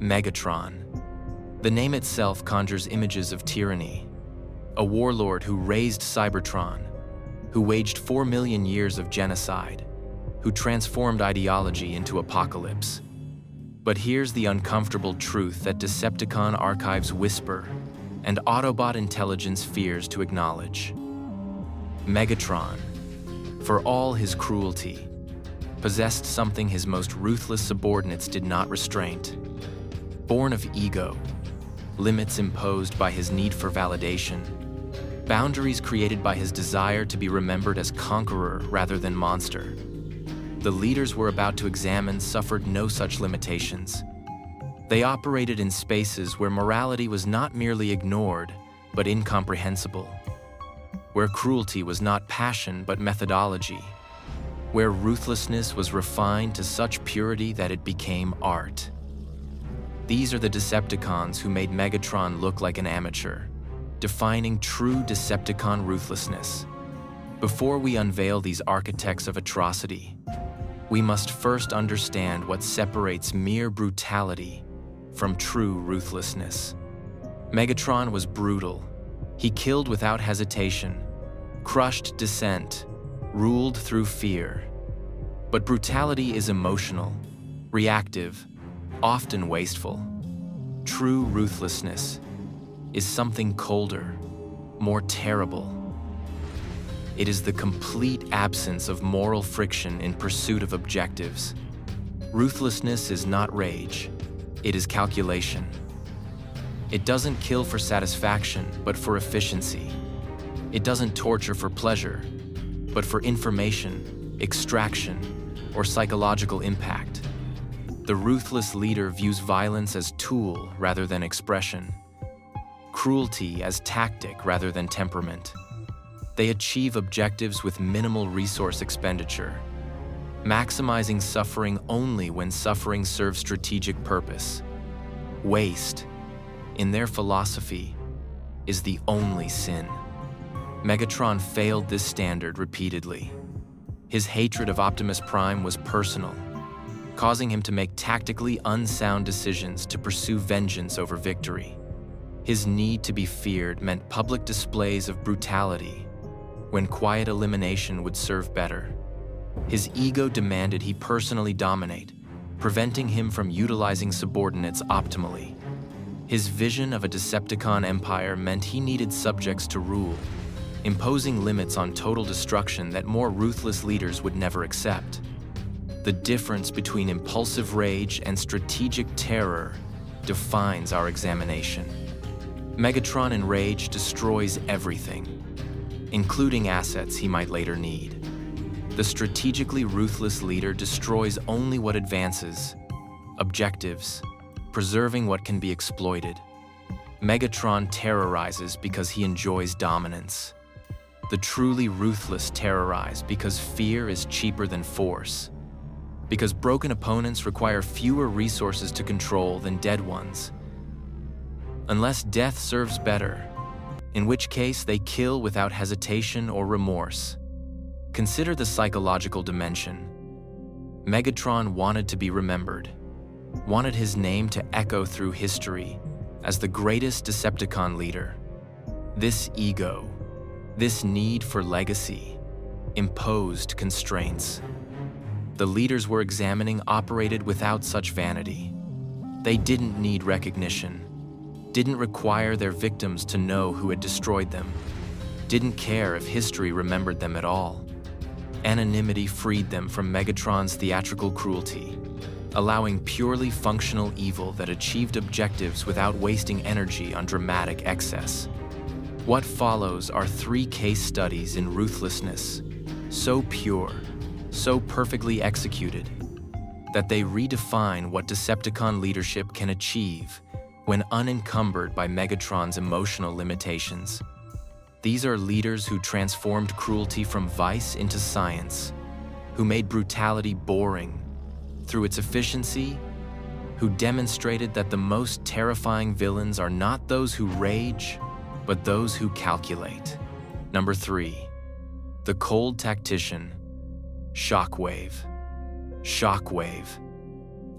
Megatron. The name itself conjures images of tyranny. A warlord who raised Cybertron, who waged 4 million years of genocide, who transformed ideology into apocalypse. But here's the uncomfortable truth that Decepticon archives whisper and Autobot intelligence fears to acknowledge. Megatron, for all his cruelty, possessed something his most ruthless subordinates did not restrain. Born of ego, limits imposed by his need for validation, boundaries created by his desire to be remembered as conqueror rather than monster. The leaders we're about to examine suffered no such limitations. They operated in spaces where morality was not merely ignored, but incomprehensible. Where cruelty was not passion, but methodology. Where ruthlessness was refined to such purity that it became art. These are the Decepticons who made Megatron look like an amateur, defining true Decepticon ruthlessness. Before we unveil these architects of atrocity, we must first understand what separates mere brutality from true ruthlessness. Megatron was brutal. He killed without hesitation, crushed dissent, ruled through fear. But brutality is emotional, reactive, often wasteful. True ruthlessness is something colder, more terrible. It is the complete absence of moral friction in pursuit of objectives. Ruthlessness is not rage, it is calculation. It doesn't kill for satisfaction, but for efficiency. It doesn't torture for pleasure, but for information, extraction, or psychological impact. The ruthless leader views violence as tool rather than expression, cruelty as tactic rather than temperament. They achieve objectives with minimal resource expenditure, maximizing suffering only when suffering serves strategic purpose. Waste, in their philosophy, is the only sin. Megatron failed this standard repeatedly. His hatred of Optimus Prime was personal, causing him to make tactically unsound decisions to pursue vengeance over victory. His need to be feared meant public displays of brutality, when quiet elimination would serve better. His ego demanded he personally dominate, preventing him from utilizing subordinates optimally. His vision of a Decepticon empire meant he needed subjects to rule, imposing limits on total destruction that more ruthless leaders would never accept. The difference between impulsive rage and strategic terror defines our examination. Megatron in rage destroys everything, including assets he might later need. The strategically ruthless leader destroys only what advances, objectives, preserving what can be exploited. Megatron terrorizes because he enjoys dominance. The truly ruthless terrorize because fear is cheaper than force. Because broken opponents require fewer resources to control than dead ones. Unless death serves better, in which case they kill without hesitation or remorse. Consider the psychological dimension. Megatron wanted to be remembered, wanted his name to echo through history as the greatest Decepticon leader. This ego, this need for legacy, imposed constraints. The leaders we're examining operated without such vanity. They didn't need recognition, didn't require their victims to know who had destroyed them, didn't care if history remembered them at all. Anonymity freed them from Megatron's theatrical cruelty, allowing purely functional evil that achieved objectives without wasting energy on dramatic excess. What follows are 3 case studies in ruthlessness, so pure, so perfectly executed, that they redefine what Decepticon leadership can achieve when unencumbered by Megatron's emotional limitations. These are leaders who transformed cruelty from vice into science, who made brutality boring through its efficiency, who demonstrated that the most terrifying villains are not those who rage, but those who calculate. Number 3, the cold tactician, Shockwave. Shockwave,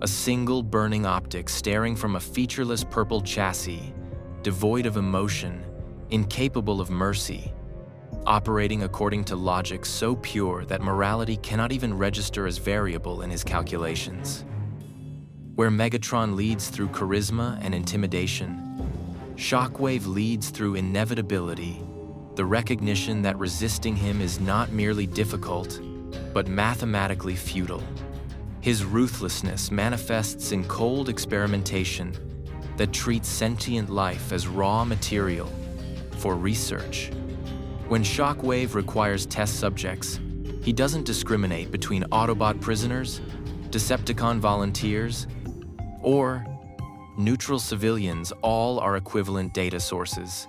a single burning optic staring from a featureless purple chassis, devoid of emotion, incapable of mercy, operating according to logic so pure that morality cannot even register as variable in his calculations. Where Megatron leads through charisma and intimidation, Shockwave leads through inevitability, the recognition that resisting him is not merely difficult, but mathematically futile. His ruthlessness manifests in cold experimentation that treats sentient life as raw material for research. When Shockwave requires test subjects, he doesn't discriminate between Autobot prisoners, Decepticon volunteers, or neutral civilians. All are equivalent data sources,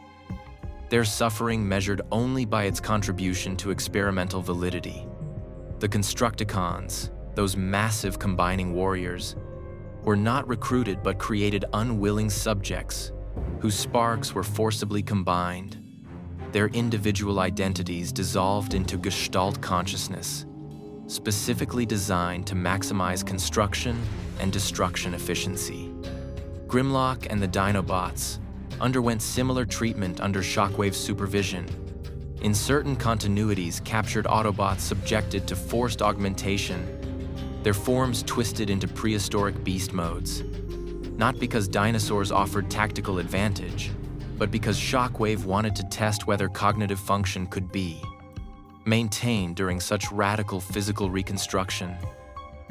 their suffering measured only by its contribution to experimental validity. The Constructicons, those massive combining warriors, were not recruited but created unwilling subjects whose sparks were forcibly combined, their individual identities dissolved into Gestalt consciousness, specifically designed to maximize construction and destruction efficiency. Grimlock and the Dinobots underwent similar treatment under Shockwave's supervision. In certain continuities, captured Autobots subjected to forced augmentation, their forms twisted into prehistoric beast modes, not because dinosaurs offered tactical advantage, but because Shockwave wanted to test whether cognitive function could be maintained during such radical physical reconstruction.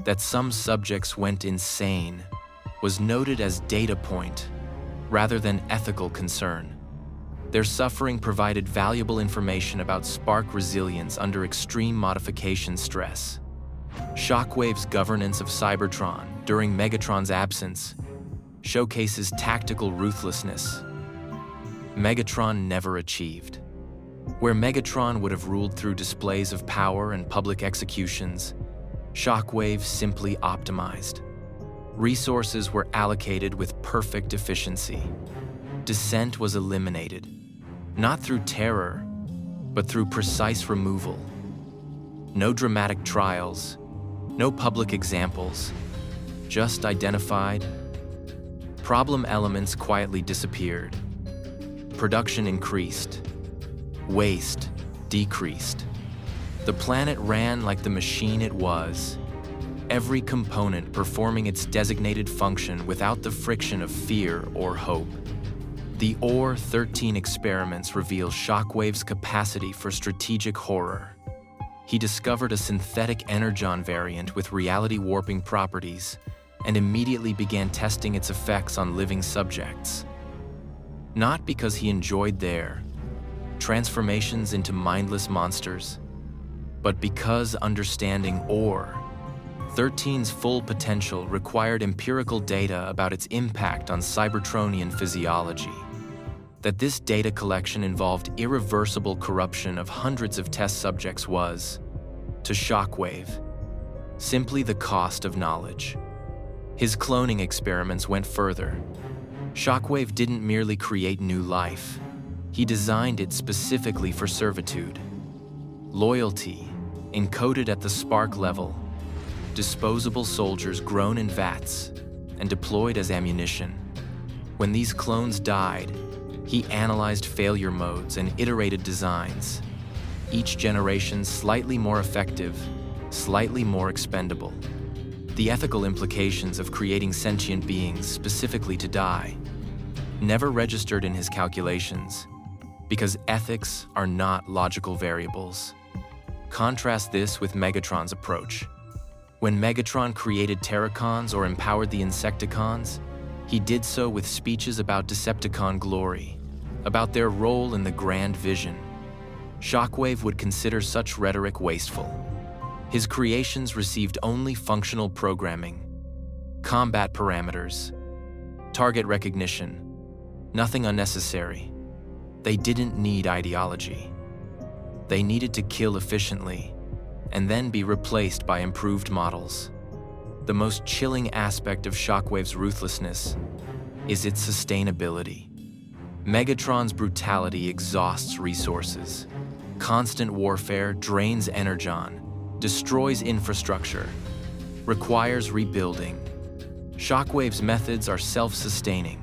That some subjects went insane was noted as data point rather than ethical concern. Their suffering provided valuable information about spark resilience under extreme modification stress. Shockwave's governance of Cybertron during Megatron's absence showcases tactical ruthlessness Megatron never achieved. Where Megatron would have ruled through displays of power and public executions, Shockwave simply optimized. Resources were allocated with perfect efficiency. Dissent was eliminated, not through terror, but through precise removal. No dramatic trials, no public examples, just identified. Problem elements quietly disappeared. Production increased. Waste decreased. The planet ran like the machine it was, every component performing its designated function without the friction of fear or hope. The OR-13 experiments reveal Shockwave's capacity for strategic horror. He discovered a synthetic energon variant with reality-warping properties and immediately began testing its effects on living subjects. Not because he enjoyed their transformations into mindless monsters, but because understanding OR-13's full potential required empirical data about its impact on Cybertronian physiology. That this data collection involved irreversible corruption of hundreds of test subjects was, to Shockwave, simply the cost of knowledge. His cloning experiments went further. Shockwave didn't merely create new life. He designed it specifically for servitude. Loyalty, encoded at the spark level, disposable soldiers grown in vats and deployed as ammunition. When these clones died, he analyzed failure modes and iterated designs, each generation slightly more effective, slightly more expendable. The ethical implications of creating sentient beings specifically to die never registered in his calculations, because ethics are not logical variables. Contrast this with Megatron's approach. When Megatron created Terracons or empowered the Insecticons, he did so with speeches about Decepticon glory, about their role in the grand vision. Shockwave would consider such rhetoric wasteful. His creations received only functional programming, combat parameters, target recognition, nothing unnecessary. They didn't need ideology. They needed to kill efficiently and then be replaced by improved models. The most chilling aspect of Shockwave's ruthlessness is its sustainability. Megatron's brutality exhausts resources. Constant warfare drains energon, destroys infrastructure, requires rebuilding. Shockwave's methods are self-sustaining.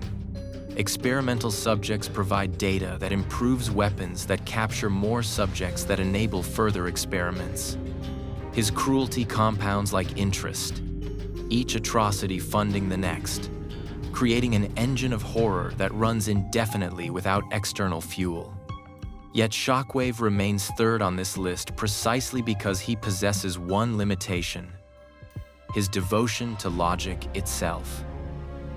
Experimental subjects provide data that improves weapons that capture more subjects that enable further experiments. His cruelty compounds like interest, each atrocity funding the next, creating an engine of horror that runs indefinitely without external fuel. Yet Shockwave remains third on this list precisely because he possesses one limitation: his devotion to logic itself.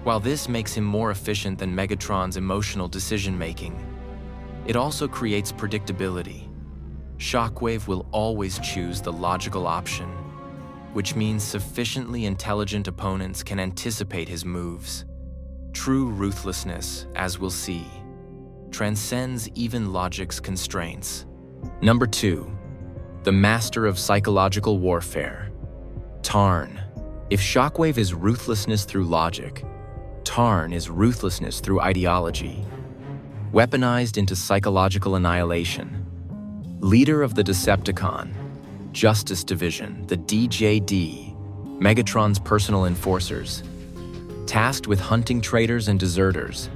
While this makes him more efficient than Megatron's emotional decision-making, it also creates predictability. Shockwave will always choose the logical option, which means sufficiently intelligent opponents can anticipate his moves. True ruthlessness, as we'll see, transcends even logic's constraints. Number 2, the master of psychological warfare, Tarn. If Shockwave is ruthlessness through logic, Tarn is ruthlessness through ideology. Weaponized into psychological annihilation, leader of the Decepticon, Justice Division, the DJD, Megatron's personal enforcers, tasked with hunting traitors and deserters,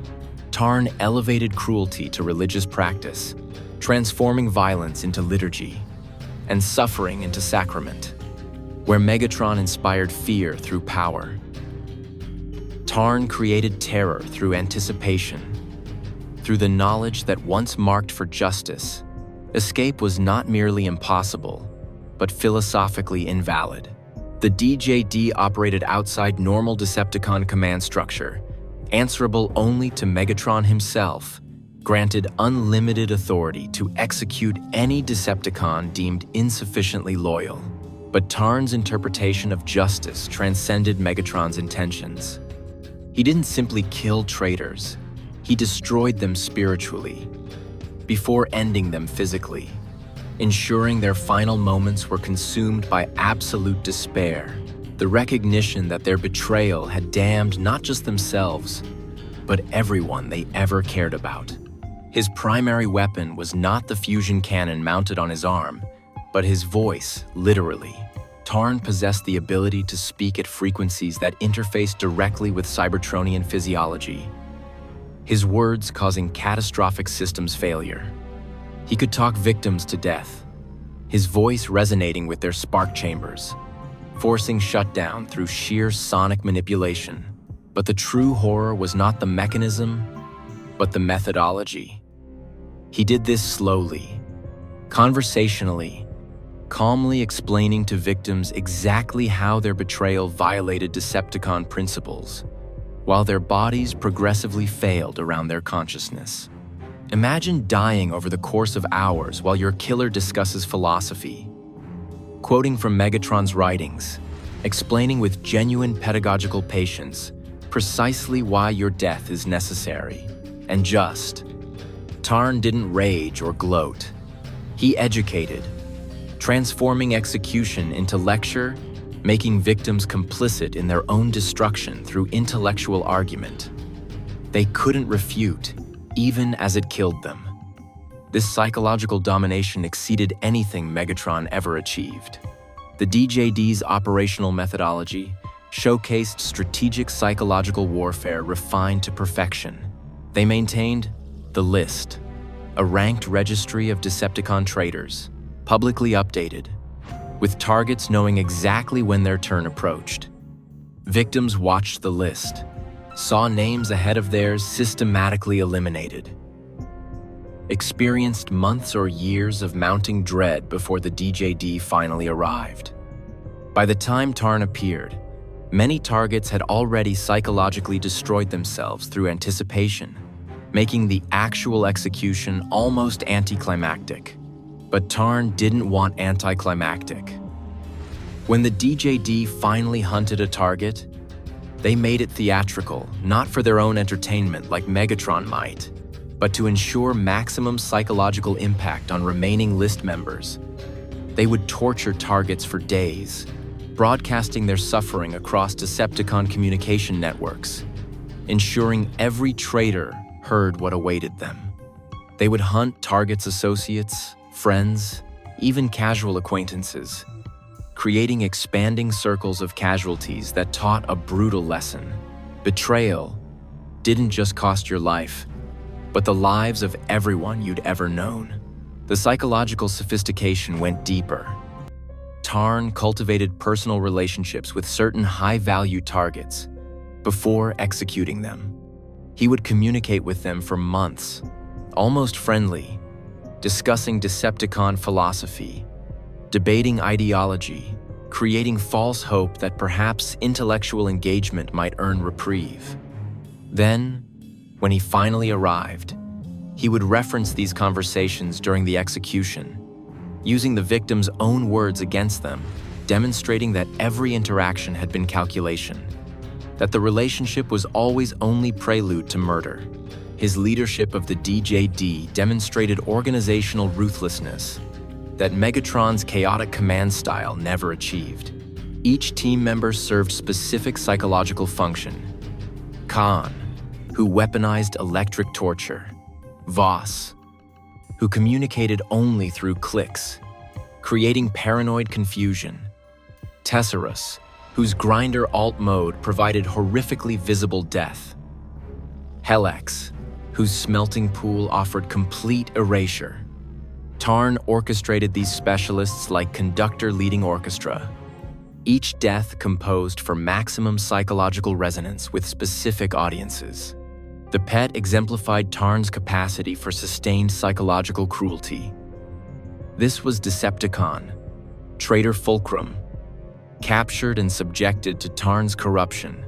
Tarn elevated cruelty to religious practice, transforming violence into liturgy and suffering into sacrament, where Megatron inspired fear through power. Tarn created terror through anticipation. Through the knowledge that once marked for justice, escape was not merely impossible, but philosophically invalid. The DJD operated outside normal Decepticon command structure, answerable only to Megatron himself, granted unlimited authority to execute any Decepticon deemed insufficiently loyal. But Tarn's interpretation of justice transcended Megatron's intentions. He didn't simply kill traitors, he destroyed them spiritually, before ending them physically, ensuring their final moments were consumed by absolute despair, the recognition that their betrayal had damned not just themselves, but everyone they ever cared about. His primary weapon was not the fusion cannon mounted on his arm, but his voice, literally. Tarn possessed the ability to speak at frequencies that interfaced directly with Cybertronian physiology, his words causing catastrophic systems failure. He could talk victims to death, his voice resonating with their spark chambers, forcing shutdown through sheer sonic manipulation. But the true horror was not the mechanism, but the methodology. He did this slowly, conversationally, calmly explaining to victims exactly how their betrayal violated Decepticon principles, while their bodies progressively failed around their consciousness. Imagine dying over the course of hours while your killer discusses philosophy, quoting from Megatron's writings, explaining with genuine pedagogical patience precisely why your death is necessary and just. Tarn didn't rage or gloat. He educated, transforming execution into lecture, making victims complicit in their own destruction through intellectual argument. They couldn't refute, even as it killed them. This psychological domination exceeded anything Megatron ever achieved. The DJD's operational methodology showcased strategic psychological warfare refined to perfection. They maintained the List, a ranked registry of Decepticon traitors, publicly updated, with targets knowing exactly when their turn approached. Victims watched the list, saw names ahead of theirs systematically eliminated, experienced months or years of mounting dread before the DJD finally arrived. By the time Tarn appeared, many targets had already psychologically destroyed themselves through anticipation, making the actual execution almost anticlimactic. But Tarn didn't want anticlimactic. When the DJD finally hunted a target, they made it theatrical, not for their own entertainment like Megatron might, but to ensure maximum psychological impact on remaining list members. They would torture targets for days, broadcasting their suffering across Decepticon communication networks, ensuring every traitor heard what awaited them. They would hunt targets' associates, friends, even casual acquaintances, creating expanding circles of casualties that taught a brutal lesson. Betrayal didn't just cost your life, but the lives of everyone you'd ever known. The psychological sophistication went deeper. Tarn cultivated personal relationships with certain high-value targets before executing them. He would communicate with them for months, almost friendly, discussing Decepticon philosophy, debating ideology, creating false hope that perhaps intellectual engagement might earn reprieve. Then, when he finally arrived, he would reference these conversations during the execution, using the victim's own words against them, demonstrating that every interaction had been calculation, that the relationship was always only prelude to murder. His leadership of the DJD demonstrated organizational ruthlessness that Megatron's chaotic command style never achieved. Each team member served specific psychological function. Khan, who weaponized electric torture. Voss, who communicated only through clicks, creating paranoid confusion. Tesserus, whose grinder alt mode provided horrifically visible death. Helex, whose smelting pool offered complete erasure. Tarn orchestrated these specialists like conductor leading orchestra, each death composed for maximum psychological resonance with specific audiences. The pet exemplified Tarn's capacity for sustained psychological cruelty. This was Decepticon, traitor Fulcrum, captured and subjected to Tarn's corruption,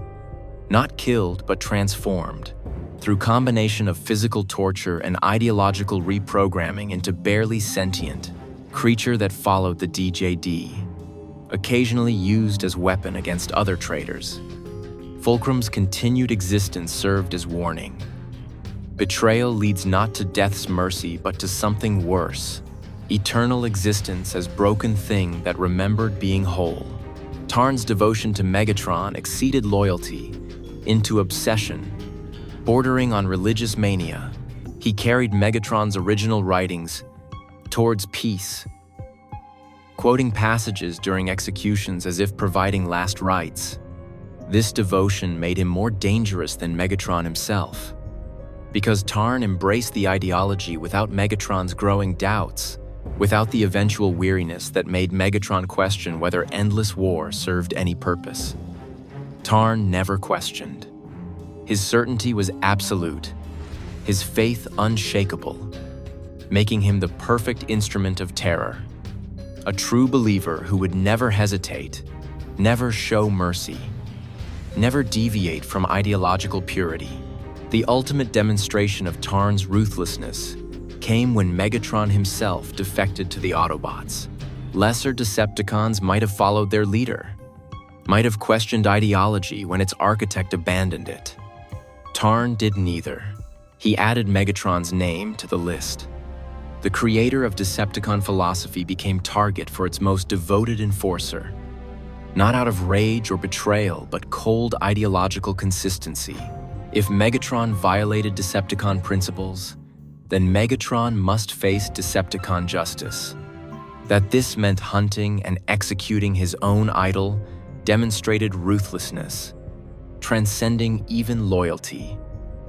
not killed but transformed, through combination of physical torture and ideological reprogramming into barely sentient creature that followed the DJD, occasionally used as weapon against other traitors. Fulcrum's continued existence served as warning. Betrayal leads not to death's mercy but to something worse, eternal existence as broken thing that remembered being whole. Tarn's devotion to Megatron exceeded loyalty into obsession, bordering on religious mania. He carried Megatron's original writings towards peace, quoting passages during executions as if providing last rites. This devotion made him more dangerous than Megatron himself, because Tarn embraced the ideology without Megatron's growing doubts, without the eventual weariness that made Megatron question whether endless war served any purpose. Tarn never questioned. His certainty was absolute, his faith unshakable, making him the perfect instrument of terror. A true believer who would never hesitate, never show mercy, never deviate from ideological purity. The ultimate demonstration of Tarn's ruthlessness came when Megatron himself defected to the Autobots. Lesser Decepticons might have followed their leader, might have questioned ideology when its architect abandoned it. Tarn did neither. He added Megatron's name to the list. The creator of Decepticon philosophy became target for its most devoted enforcer, not out of rage or betrayal, but cold ideological consistency. If Megatron violated Decepticon principles, then Megatron must face Decepticon justice. That this meant hunting and executing his own idol demonstrated ruthlessness, transcending even loyalty,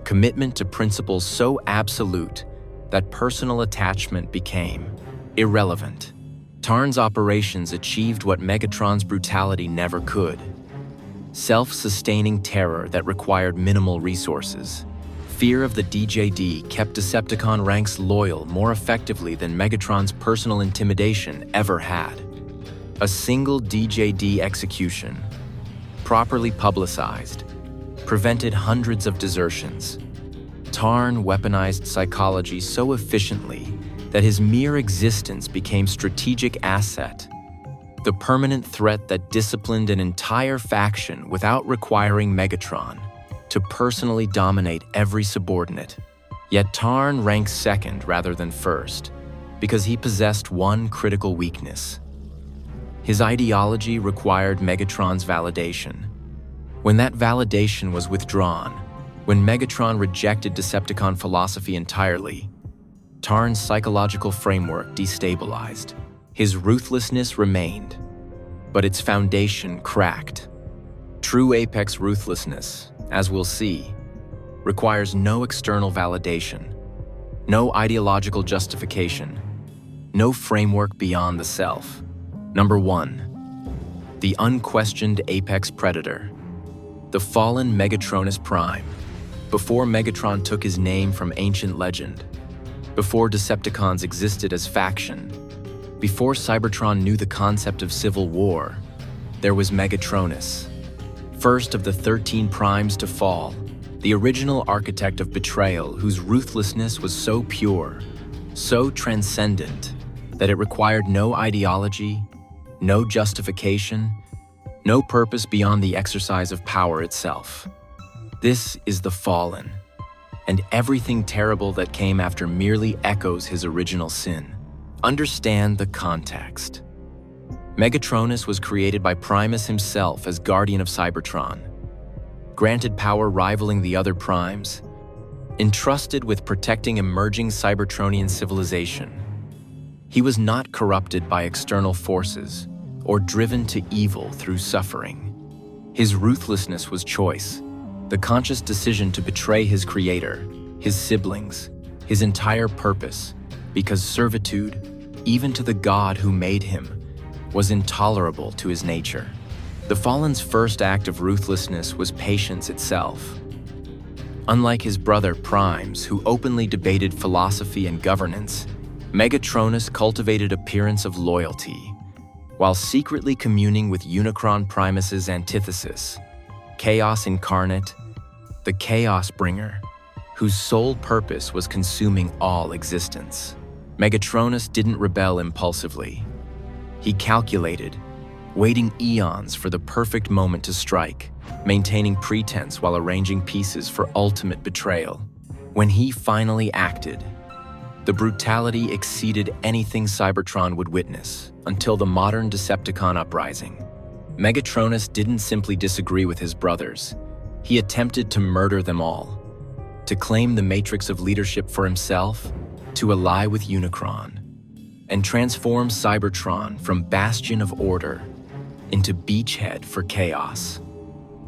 commitment to principles so absolute that personal attachment became irrelevant. Tarn's operations achieved what Megatron's brutality never could: self-sustaining terror that required minimal resources. Fear of the DJD kept Decepticon ranks loyal more effectively than Megatron's personal intimidation ever had. A single DJD execution, properly publicized, prevented hundreds of desertions. Tarn weaponized psychology so efficiently that his mere existence became strategic asset, the permanent threat that disciplined an entire faction without requiring Megatron to personally dominate every subordinate. Yet Tarn ranks second rather than first, because he possessed one critical weakness. His ideology required Megatron's validation. When that validation was withdrawn, when Megatron rejected Decepticon philosophy entirely, Tarn's psychological framework destabilized. His ruthlessness remained, but its foundation cracked. True apex ruthlessness, as we'll see, requires no external validation, no ideological justification, no framework beyond the self. Number 1. The unquestioned apex predator. The fallen Megatronus Prime. Before Megatron took his name from ancient legend, before Decepticons existed as faction, before Cybertron knew the concept of civil war, there was Megatronus, first of the 13 primes to fall, the original architect of betrayal whose ruthlessness was so pure, so transcendent, that it required no ideology, no justification, no purpose beyond the exercise of power itself. This is the Fallen, and everything terrible that came after merely echoes his original sin. Understand the context. Megatronus was created by Primus himself as guardian of Cybertron, granted power rivaling the other primes, entrusted with protecting emerging Cybertronian civilization. He was not corrupted by external forces or driven to evil through suffering. His ruthlessness was choice, the conscious decision to betray his creator, his siblings, his entire purpose, because servitude, even to the God who made him, was intolerable to his nature. The Fallen's first act of ruthlessness was patience itself. Unlike his brother Primes, who openly debated philosophy and governance, Megatronus cultivated appearance of loyalty, while secretly communing with Unicron Primus's antithesis, Chaos Incarnate, the Chaos Bringer, whose sole purpose was consuming all existence. Megatronus didn't rebel impulsively. He calculated, waiting eons for the perfect moment to strike, maintaining pretense while arranging pieces for ultimate betrayal. When he finally acted, the brutality exceeded anything Cybertron would witness until the modern Decepticon uprising. Megatronus didn't simply disagree with his brothers. He attempted to murder them all, to claim the matrix of leadership for himself, to ally with Unicron, and transform Cybertron from bastion of order into beachhead for chaos.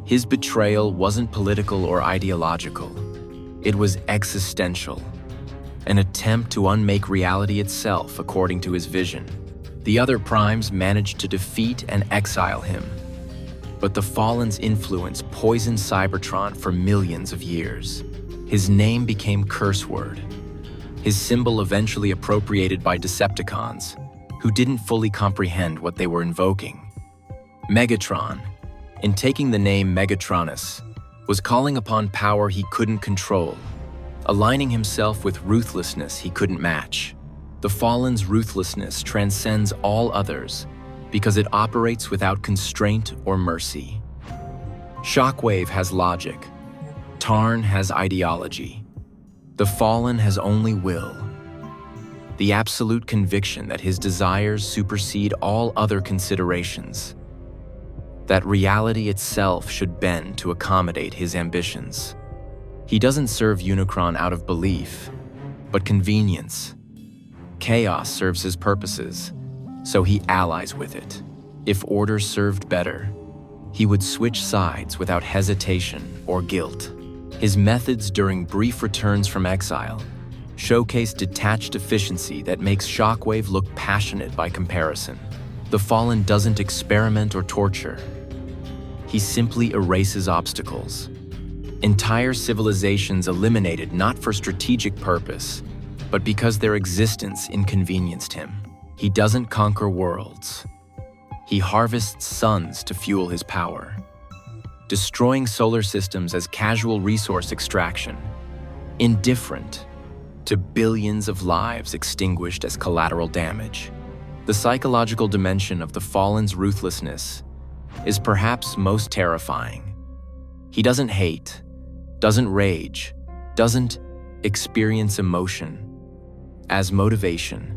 His betrayal wasn't political or ideological. It was existential, an attempt to unmake reality itself according to his vision. The other primes managed to defeat and exile him, but the Fallen's influence poisoned Cybertron for millions of years. His name became curse word, his symbol eventually appropriated by Decepticons, who didn't fully comprehend what they were invoking. Megatron, in taking the name Megatronus, was calling upon power he couldn't control, aligning himself with ruthlessness he couldn't match. The Fallen's ruthlessness transcends all others because it operates without constraint or mercy. Shockwave has logic. Tarn has ideology. The Fallen has only will. The absolute conviction that his desires supersede all other considerations. That reality itself should bend to accommodate his ambitions. He doesn't serve Unicron out of belief, but convenience. Chaos serves his purposes, so he allies with it. If order served better, he would switch sides without hesitation or guilt. His methods during brief returns from exile showcase detached efficiency that makes Shockwave look passionate by comparison. The Fallen doesn't experiment or torture. He simply erases obstacles. Entire civilizations eliminated not for strategic purpose, but because their existence inconvenienced him. He doesn't conquer worlds. He harvests suns to fuel his power, destroying solar systems as casual resource extraction, indifferent to billions of lives extinguished as collateral damage. The psychological dimension of the Fallen's ruthlessness is perhaps most terrifying. He doesn't hate, doesn't rage, doesn't experience emotion as motivation.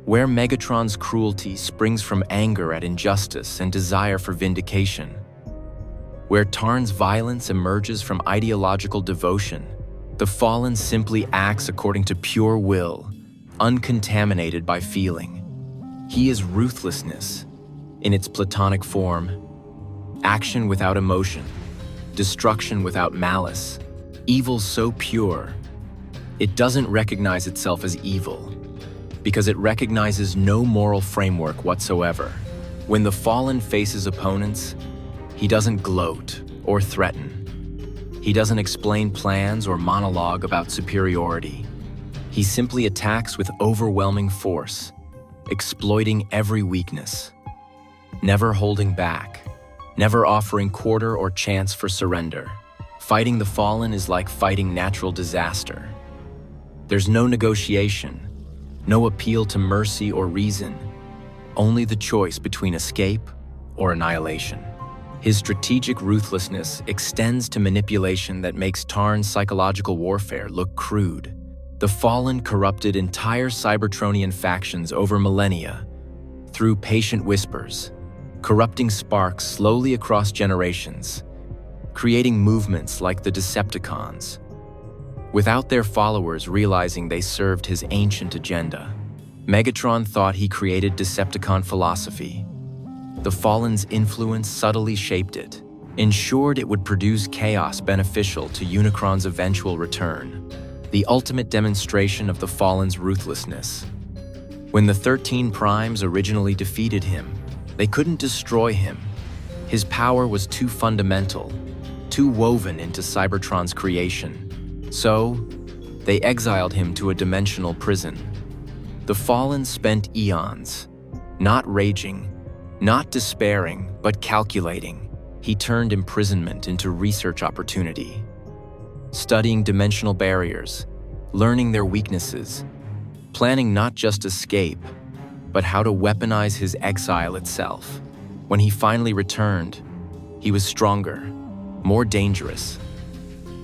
Where Megatron's cruelty springs from anger at injustice and desire for vindication, where Tarn's violence emerges from ideological devotion, the Fallen simply acts according to pure will, uncontaminated by feeling. He is ruthlessness, in its platonic form, action without emotion, destruction without malice, evil so pure, it doesn't recognize itself as evil, because it recognizes no moral framework whatsoever. When the Fallen faces opponents, he doesn't gloat or threaten. He doesn't explain plans or monologue about superiority. He simply attacks with overwhelming force, exploiting every weakness, never holding back, never offering quarter or chance for surrender. Fighting the Fallen is like fighting natural disaster. There's no negotiation, no appeal to mercy or reason, only the choice between escape or annihilation. His strategic ruthlessness extends to manipulation that makes Tarn's psychological warfare look crude. The Fallen corrupted entire Cybertronian factions over millennia through patient whispers, corrupting sparks slowly across generations, creating movements like the Decepticons, without their followers realizing they served his ancient agenda. Megatron thought he created Decepticon philosophy. The Fallen's influence subtly shaped it, ensured it would produce chaos beneficial to Unicron's eventual return, the ultimate demonstration of the Fallen's ruthlessness. When the 13 Primes originally defeated him, they couldn't destroy him. His power was too fundamental, too woven into Cybertron's creation. So, they exiled him to a dimensional prison. The Fallen spent eons, not raging, not despairing, but calculating. He turned imprisonment into research opportunity, studying dimensional barriers, learning their weaknesses, planning not just escape, but how to weaponize his exile itself. When he finally returned, he was stronger, more dangerous.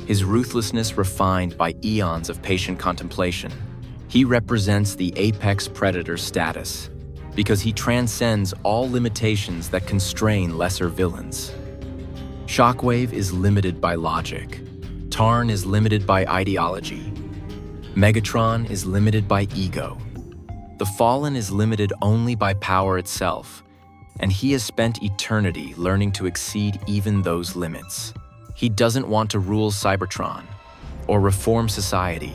His ruthlessness refined by eons of patient contemplation. He represents the apex predator status because he transcends all limitations that constrain lesser villains. Shockwave is limited by logic. Tarn is limited by ideology. Megatron is limited by ego. The Fallen is limited only by power itself, and he has spent eternity learning to exceed even those limits. He doesn't want to rule Cybertron, or reform society,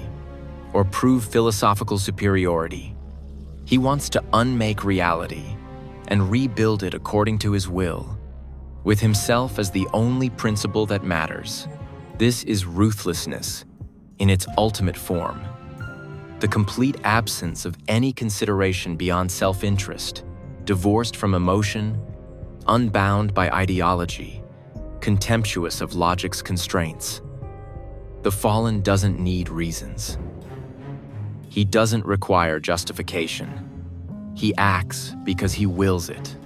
or prove philosophical superiority. He wants to unmake reality and rebuild it according to his will, with himself as the only principle that matters. This is ruthlessness in its ultimate form. The complete absence of any consideration beyond self-interest, divorced from emotion, unbound by ideology, contemptuous of logic's constraints. The Fallen doesn't need reasons. He doesn't require justification. He acts because he wills it,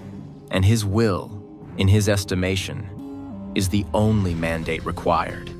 and his will, in his estimation, is the only mandate required.